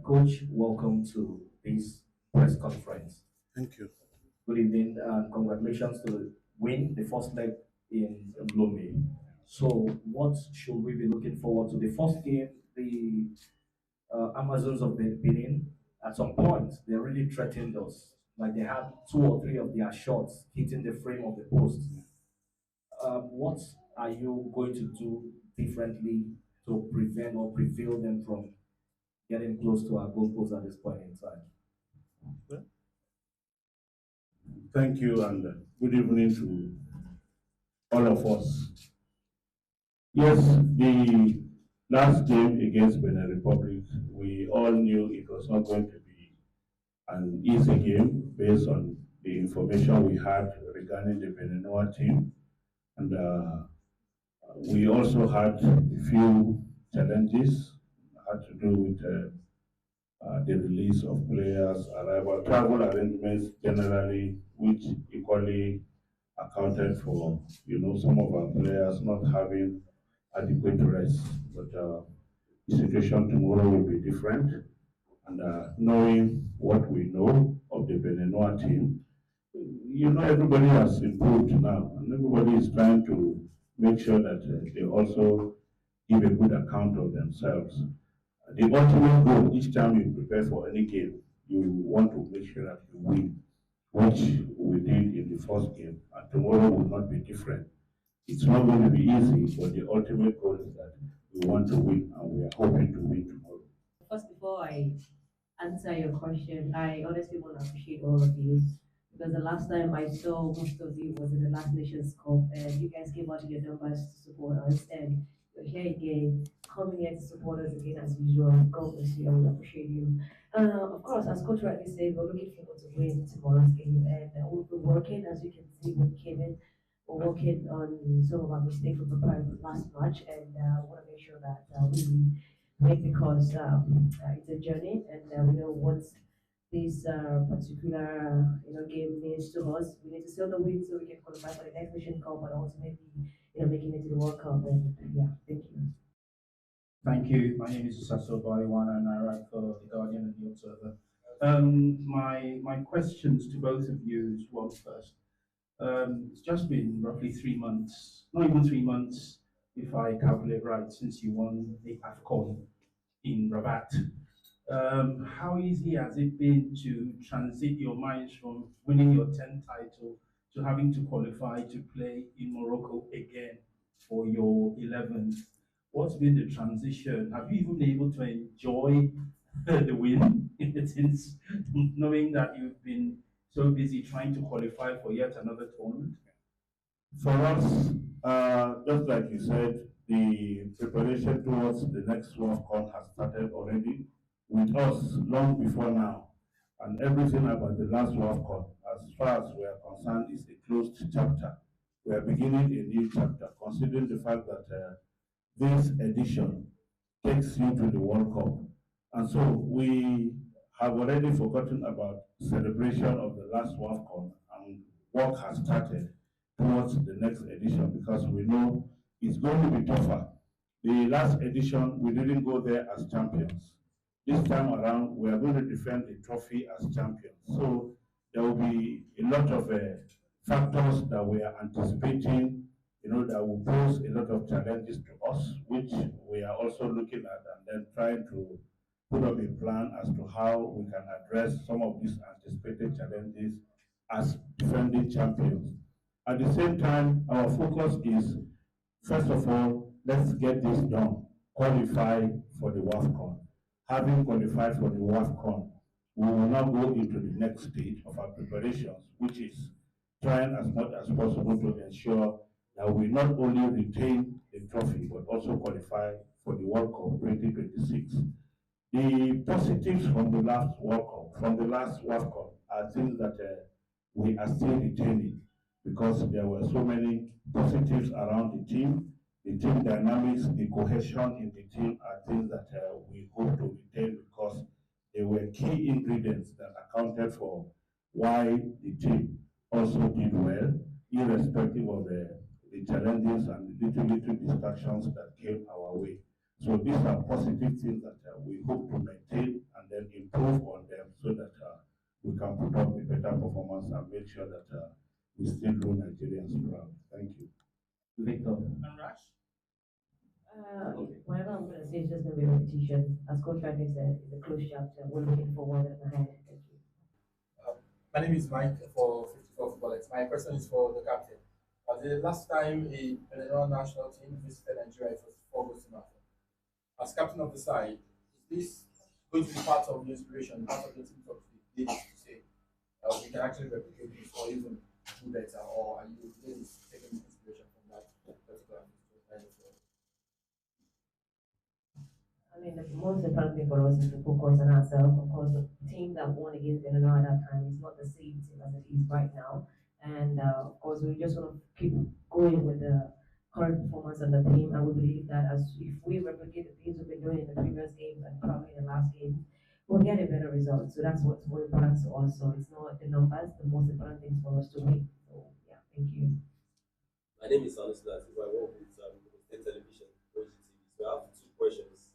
Coach, welcome to this press conference. Thank you. Good evening and congratulations to win the first leg in Lomé. So, what should we be looking forward to? The first game, the Amazons of Benin, at some point, they really threatened us. Like they had two or three of their shots hitting the frame of the post. What are you going to do differently to prevent or prevail them from getting close to our goalpost at this point in time? Thank you, and good evening to all of us. Yes, the last game against Benin Republic, we all knew it was not going to be an easy game based on the information we had regarding the Beninoa team. And we also had a few challenges had to do with the release of players, arrival, travel arrangements generally, which equally accounted for, some of our players not having adequate rest. But the situation tomorrow will be different. And knowing what we know of the Beninoa team, everybody has improved now, and everybody is trying to make sure that they also give a good account of themselves. The ultimate goal each time you prepare for any game, you want to make sure that you win, which we did in the first game, and tomorrow will not be different. It's not going to be easy, but the ultimate goal is that we want to win, and we are hoping to win tomorrow. First, before I answer your question, I honestly want to appreciate all of you because the last time I saw most of you was in the last Nations Cup, and you guys came out in your numbers to support us, and you're here again, coming here to support us again as usual. God bless you. I will appreciate you. Of course, as Coach rightly said, we're looking forward to win tomorrow's game, and we'll be working, as you can see, when we came in. We're working on some of our mistakes from the last match, and I want to make sure that we make because it's a journey, and we know what this particular game means to us. We need to seal the win so we can qualify for the next Nation Cup, and ultimately making it to the World Cup. And yeah, thank you. Thank you. My name is Sasso Baliwana and I write for The Guardian and The Observer. My questions to both of you is one first. It's just been roughly 3 months, not even 3 months, if I calculate right, since you won the AFCON in Rabat. How easy has it been to transit your minds from winning your 10th title to having to qualify to play in Morocco again for your 11th? What's been the transition? Have you even been able to enjoy the win since knowing that you've been so busy trying to qualify for yet another tournament? For us, just like you said, the preparation towards the next WAFCON has started already with us long before now. And everything about the last WAFCON, as far as we are concerned, is a closed chapter. We are beginning a new chapter, considering the fact that this edition takes you to the World Cup. And so we have already forgotten about celebration of the last WAFCON, and work has started towards the next edition because we know it's going to be tougher. The last edition, we didn't go there as champions. This time around, we are going to defend the trophy as champions. So there will be a lot of factors that we are anticipating, that will pose a lot of challenges to us, which we are also looking at and then trying to put up a plan as to how we can address some of these anticipated challenges as defending champions. At the same time, our focus is, first of all, let's get this done, qualify for the WAFCON. Having qualified for the WAFCON, we will now go into the next stage of our preparations, which is trying as much as possible to ensure that we not only retain the trophy, but also qualify for the World Cup 2026. The positives from the last World Cup, from the last WAFCON, are things that we are still retaining because there were so many positives around the team dynamics, the cohesion in the team are things that we hope to retain because they were key ingredients that accounted for why the team also did well, irrespective of the challenges and the little distractions that came our way. So these are positive things that we hope to maintain and then improve on them so that we can put up a better performance and make sure that we still do Nigerians proud. Thank you. Victor. Whatever I'm going to say is just going to be repetition. As Coach Randy said, it's a close chapter. We're looking forward and ahead. Thank you. My name is Mike for 54 Footballers. My question is for the captain. The last time a Benin national team visited Nigeria, it was 4-0. As captain of the side, is this going to be part of the inspiration, part of the team of the days to say we can actually replicate this or even do better, or are you really taking inspiration from that particular kind of I mean, the most important thing for us is to focus on ourselves. Of course, the team that won against Benin at that time is not the same team as it is right now. And of course, we just want to keep going with the current performance of the team. And we believe that as if we replicate the things we've been doing in the previous games and probably in the last game, we'll get a better result. So that's what's more important to us. So it's not the numbers, the most important thing for us to win. So yeah, thank you. My name is Anushka. I work with State Television, OGTV. So I have two questions.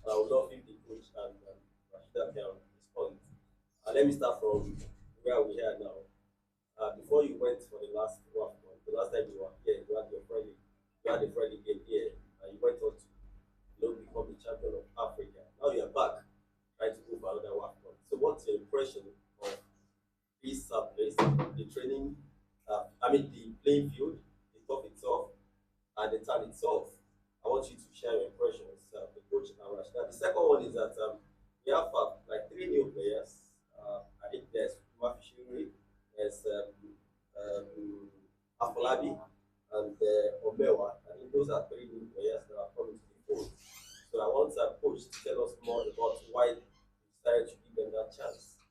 I would love if the coach and Rashida can respond. Let me start from where we are now. Before you went for the last WAFCON, the last time you were here, you had a friendly game here, and you went on to become the champion of Africa. Now you are back, trying to go for another WAFCON. So what's your impression of this place, the training, the playing field, the turf itself, and the town itself? I want you to share your impressions, the coach and Rashida. The second one is that we have like 3 new players. I think there's Mafishiri, there's Afolabi, and Omewa. I think those are 3 new players that are coming to the fold. So I want coach to tell us more about why you decided to give them that chance to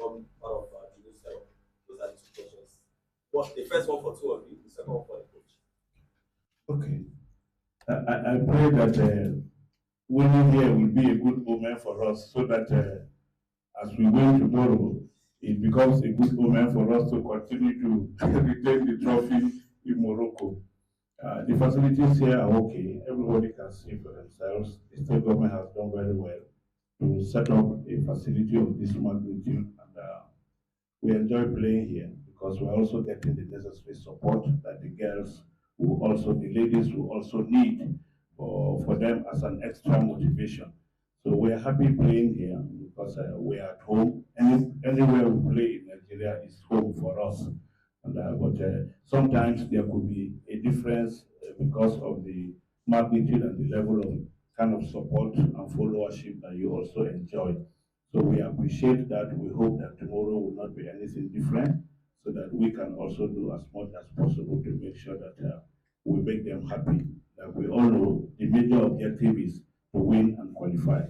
become part of the new setup. Those are the 2 questions. The first one for 2 of you, the second one for the coach. Okay. I pray that winning here will be a good omen for us so that as we win tomorrow, it becomes a good omen for us to continue to retain the trophy in Morocco. The facilities here are okay. Everybody can see for themselves. The state government has done very well to set up a facility of this magnitude, and we enjoy playing here because we're also getting the necessary support that the girls the ladies will also need for them as an extra motivation. So we're happy playing here because we're at home. Anywhere we play in Nigeria is home for us. But sometimes there could be a difference because of the magnitude and the level of kind of support and followership that you also enjoy. So we appreciate that. We hope that tomorrow will not be anything different so that we can also do as much as possible to make sure that we make them happy. Like we all know, the major objective is to win and qualify.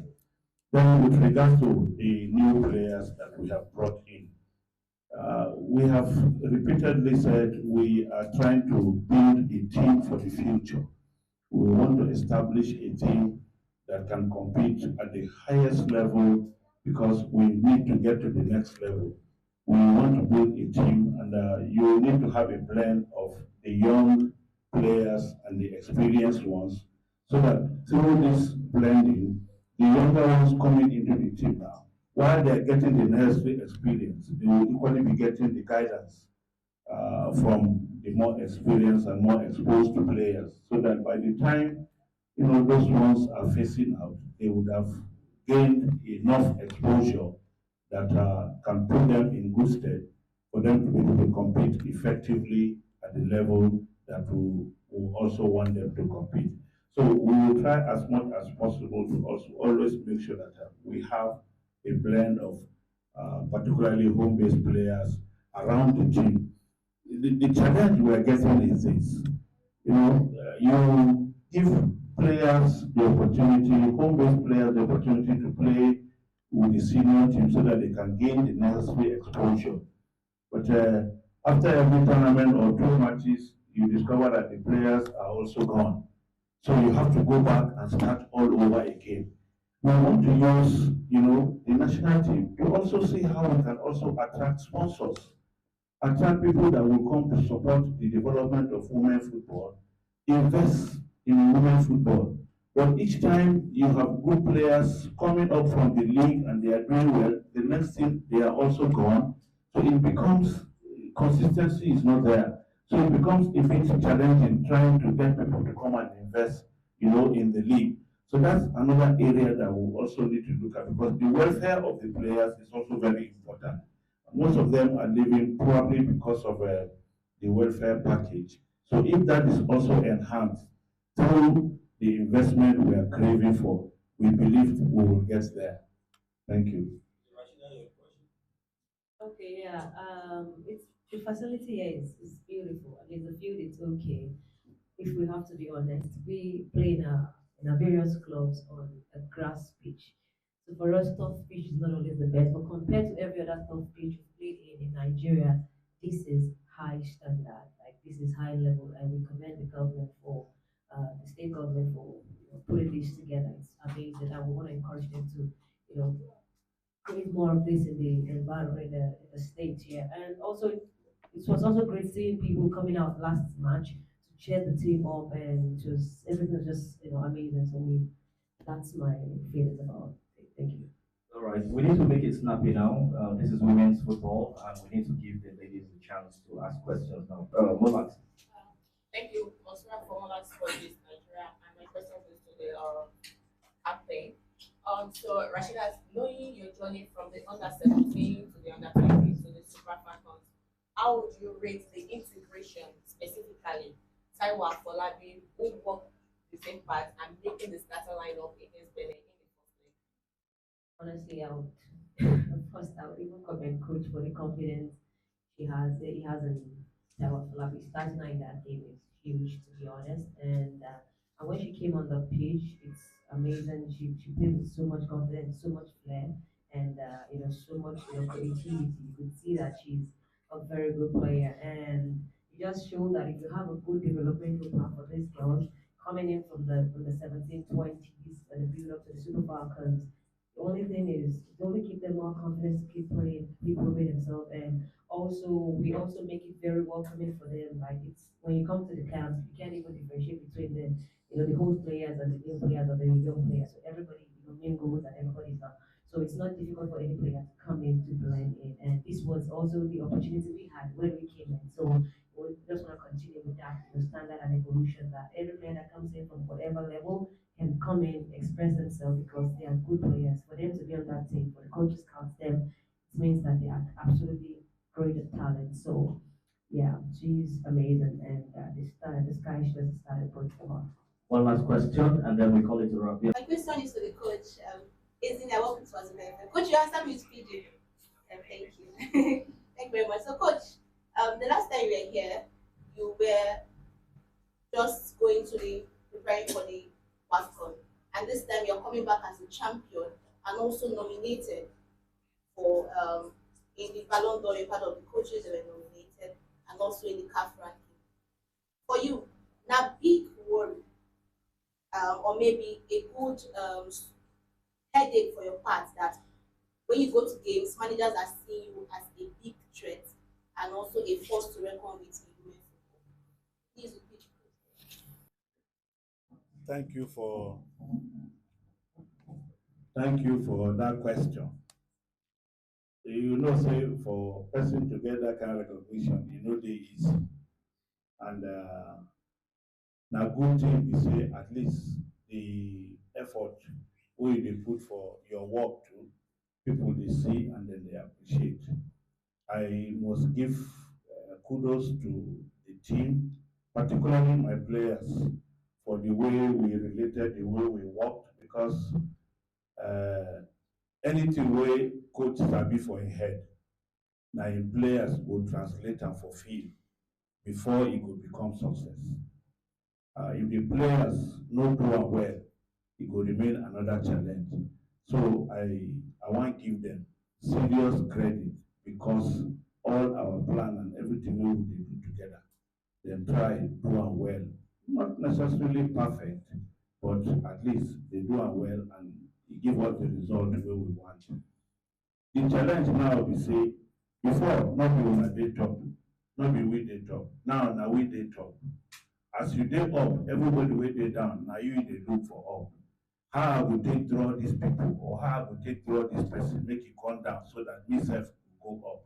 Then with regards to the new players that we have brought in, we have repeatedly said we are trying to build a team for the future. We want to establish a team that can compete at the highest level because we need to get to the next level. We want to build a team, and you need to have a blend of the young players and the experienced ones so that through this blending, the younger ones coming into the team now, while they're getting the necessary experience, they will equally be getting the guidance from the more experienced and more exposed players, so that by the time those ones are facing out, they would have gained enough exposure that can put them in good stead for them to be able to compete effectively at the level that we also want them to compete. So we will try as much as possible to also always make sure that we have a blend of particularly home-based players around the team. The challenge we are getting is this. You give players the opportunity, home-based players the opportunity to play with the senior team so that they can gain the necessary exposure. But after every tournament or 2 matches, you discover that the players are also gone. So you have to go back and start all over again. We want to use, the national team to also see how we can also attract sponsors, attract people that will come to support the development of women football, invest in women football. But each time you have good players coming up from the league and they are doing well, next thing they are also gone. So it becomes consistency is not there. So it becomes a bit challenging trying to get people to come and invest, in the league. So that's another area that we also need to look at because the welfare of the players is also very important. Most of them are living probably because of the welfare package. So if that is also enhanced through the investment we are craving for, we believe we will get there. Thank you. Rashida, your question. Okay, yeah. It's the facility here is beautiful. I mean, the field is okay. If we have to be honest, we play in a various clubs on a grass pitch. So for us, tough pitch is not always the best, but compared to every other tough pitch we played in Nigeria, this is high standard. Like this is high level, and we commend the government for the state government for putting this together. It's amazing, and we want to encourage them to, you know, create more of this in the environment in the state here. And also, it was also great seeing people coming out last match to cheer the team up, and just everything was just amazing. So that's my feelings about it. Thank you. All right, we need to make it snappy now. This is women's football, and we need to give the ladies a chance to ask questions now. Molat. Thank you, Osman, for all that for this Nigeria. And my question is to the captain. So Rashida, knowing your journey from the under 17 to the under 20 to the Super Falcons, how would you rate the integration specifically? Taiwa Folabi, who worked the same part and making the starting lineup against Benin in the first leg? Honestly, I would first I would even commend coach for the confidence he has in Taiwan Falabi. Starting out in that game is huge, to be honest. And when she came on the pitch, it's amazing. She played with so much confidence, so much flair, and so much creativity. You could see that she's a very good player, and it just shows that if you have a good developmental plan for these girls coming in from the 1720s and the build up to the Super Falcons, the only thing is to only keep them more confident to keep playing, keep proving themselves, and also we also make it very welcoming for them. Like it's when you come to the camps, you can't even differentiate between the host players and the new players or the young players. So everybody mingles and everybody's up. So it's not difficult for any player to come in to blend in. And this was also the opportunity we had when we came in. So we just want to continue with that standard and evolution that every player that comes in from whatever level can come in, express themselves because they are good players. For them to be on that team, for the coaches count them, it means that they are absolutely great at talent. So yeah, she's amazing, and this guy she just started putting for her. One last question, and then we call it a wrap. Yeah. My question is to the coach. Is in I work with Swaziland. Coach, you answer me with PJ. Thank you. Thank you very much. So, coach, the last time you were here, you were just going to the preparing for the WAFCON, and this time you're coming back as a champion and also nominated for in the Ballon d'Or. You're part of the coaches that were nominated, and also in the CAF ranking. For you, now big worry, or maybe a good headache for your part that when you go to games, managers are seeing you as a big threat and also a force to reckon with in women football. Please repeat. Thank you for that question. Say for person to get that kind of recognition, they easy. And now good thing is say at least the effort wey they put for your work too, people they see and then they appreciate. I must give kudos to the team, particularly my players, for the way we related, the way we worked, because uh, anything way coach sabi for him head, now him players will translate and for field before it could become success. If the players no do am well, it will remain another challenge. So I want to give them serious credit because all our plan and everything we will do together, they try do am well. Not necessarily perfect, but at least they do am well and it give us the result the way we want. The challenge now be say before not be una dey top, not be we dey top. Now we dey top. As you dey up, everybody wey dey down, now you dey look for up. How I go take draw these people or how I go take draw this person, make it come down so that we self go up.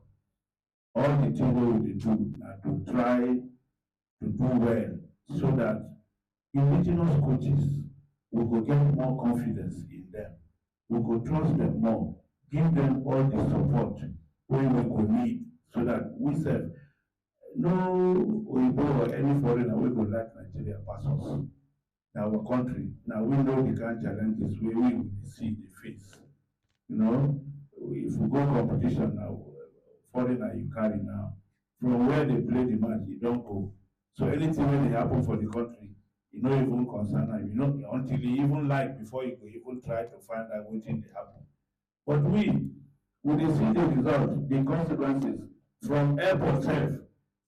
All the things we do now to try to do well so that indigenous coaches we go get more confidence in them. We go trust them more, give them all the support we go need so that we self no Oyibo or any foreigner we go like Nigeria pass us. Now our country, now we know the kind of challenges we see the face. You know, if we go competition now, foreigner you carry now, from where they play the match, you don't go. So anything when they happen for the country, you not even concern am, you know, until you even like before you go even try to find out what thing they happen. But we dey see the result, the consequences from airport sef.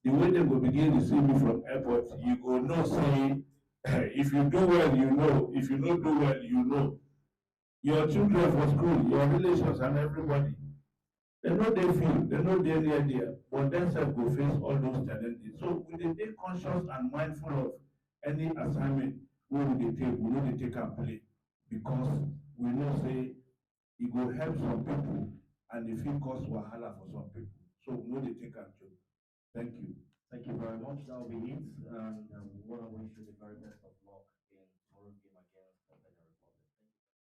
The way they go begin to see me from airport, you go know say if you do well, you know. If you not do well, you know. Your children for school, your relations and everybody, they know they feel, they know they near there, but themselves go face all those challenges. So we dey dey conscious and mindful of any assignment wey we dey take, we no dey take am play because we know say e go help some people and e fit cause wahala for some people. So we no dey take am joke. Thank you. Thank you very much. That will be it. And we want to wish you the very best of luck